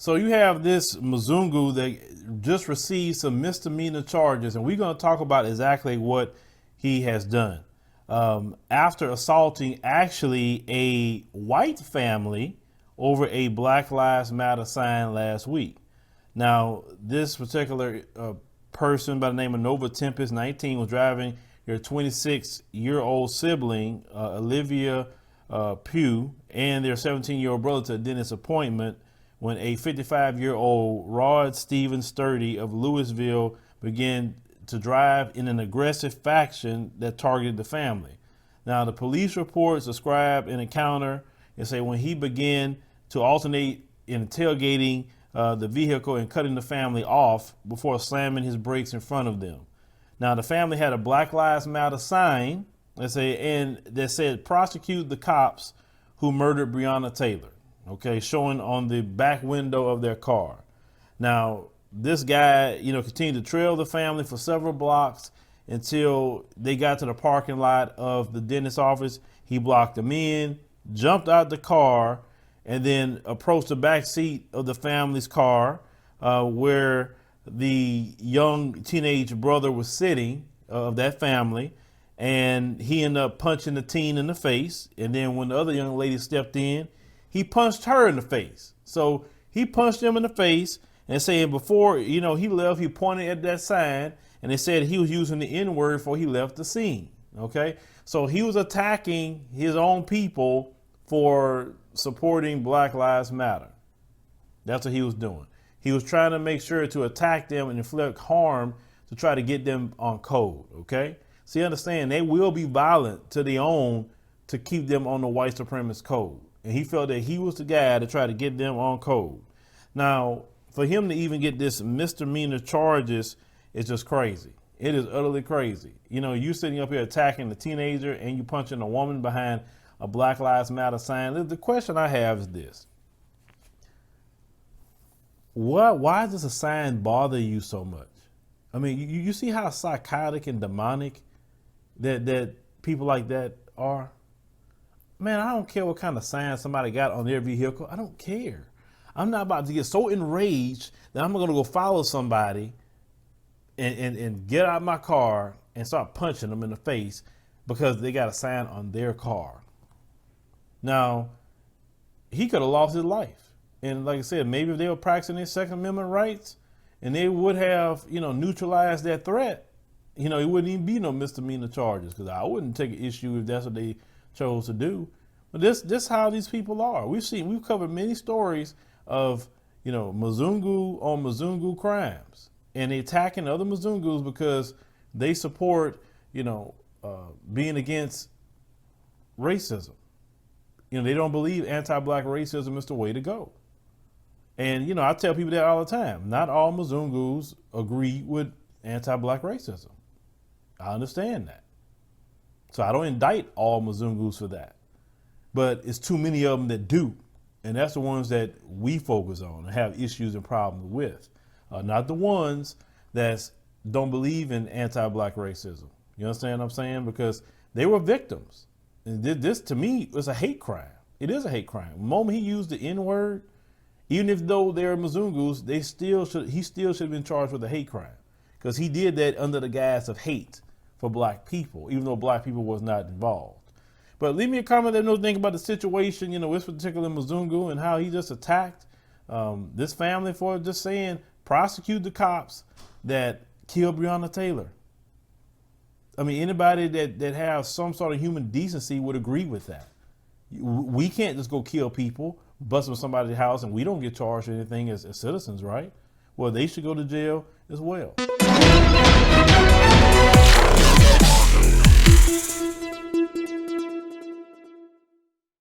So you have this Mzungu that just received some misdemeanor charges, and we're going to talk about exactly what he has done. After assaulting actually a white family over a Black Lives Matter sign last week. Now, this particular person by the name of Nova Tempest, 19, was driving her 26-year-old sibling, Olivia Pugh, and their 17-year-old brother to a dentist appointment when a 55-year-old Rod Stephen Sturdy of Louisville began to drive in an aggressive fashion that targeted the family. Now, the police reports describe an encounter and say when he began to alternate in tailgating the vehicle and cutting the family off before slamming his brakes in front of them. Now, the family had a Black Lives Matter sign that said prosecute the cops who murdered Breonna Taylor. Okay, showing on the back window of their car. Now, this guy, continued to trail the family for several blocks until they got to the parking lot of the dentist's office. He blocked them in, jumped out the car, and then approached the back seat of the family's car where the young teenage brother was sitting of that family. And he ended up punching the teen in the face. And then when the other young lady stepped in, he punched her in the face. So he punched him in the face and saying before, he left, he pointed at that sign and they said he was using the N-word before he left the scene. Okay. So he was attacking his own people for supporting Black Lives Matter. That's what he was doing. He was trying to make sure to attack them and inflict harm to try to get them on code. Okay. So you understand they will be violent to their own to keep them on the white supremacist code. And he felt that he was the guy to try to get them on code. Now, for him to even get this misdemeanor charges is just crazy. It is utterly crazy. You sitting up here attacking the teenager and you punching a woman behind a Black Lives Matter sign. The question I have is this. Why does a sign bother you so much? I mean, you see how psychotic and demonic that people like that are? Man, I don't care what kind of sign somebody got on their vehicle. I don't care. I'm not about to get so enraged that I'm going to go follow somebody and get out of my car and start punching them in the face because they got a sign on their car. Now, he could have lost his life. And like I said, maybe if they were practicing their Second Amendment rights and they would have, neutralized that threat, it wouldn't even be no misdemeanor charges because I wouldn't take an issue if that's what they chose to do. But this how these people are. We've covered many stories of Mzungu on Mzungu crimes and they attacking other Mzungus because they support being against racism. They don't believe anti-black racism is the way to go. And I tell people that all the time. Not all Mzungus agree with anti-black racism. I understand that. So I don't indict all Mzungus for that. But it's too many of them that do. And that's the ones that we focus on and have issues and problems with. Not the ones that don't believe in anti-black racism. You understand what I'm saying? Because they were victims. And this, to me, was a hate crime. It is a hate crime. The moment he used the N-word, even if though they're Mzungus, he still should have been charged with a hate crime. Because he did that under the guise of hate for black people, even though black people was not involved. But leave me a comment that knows anything about the situation, this particular Mzungu and how he just attacked this family for just saying, prosecute the cops that killed Breonna Taylor. I mean, anybody that has some sort of human decency would agree with that. We can't just go kill people, bust up somebody's house, and we don't get charged or anything as citizens, right? Well, they should go to jail as well.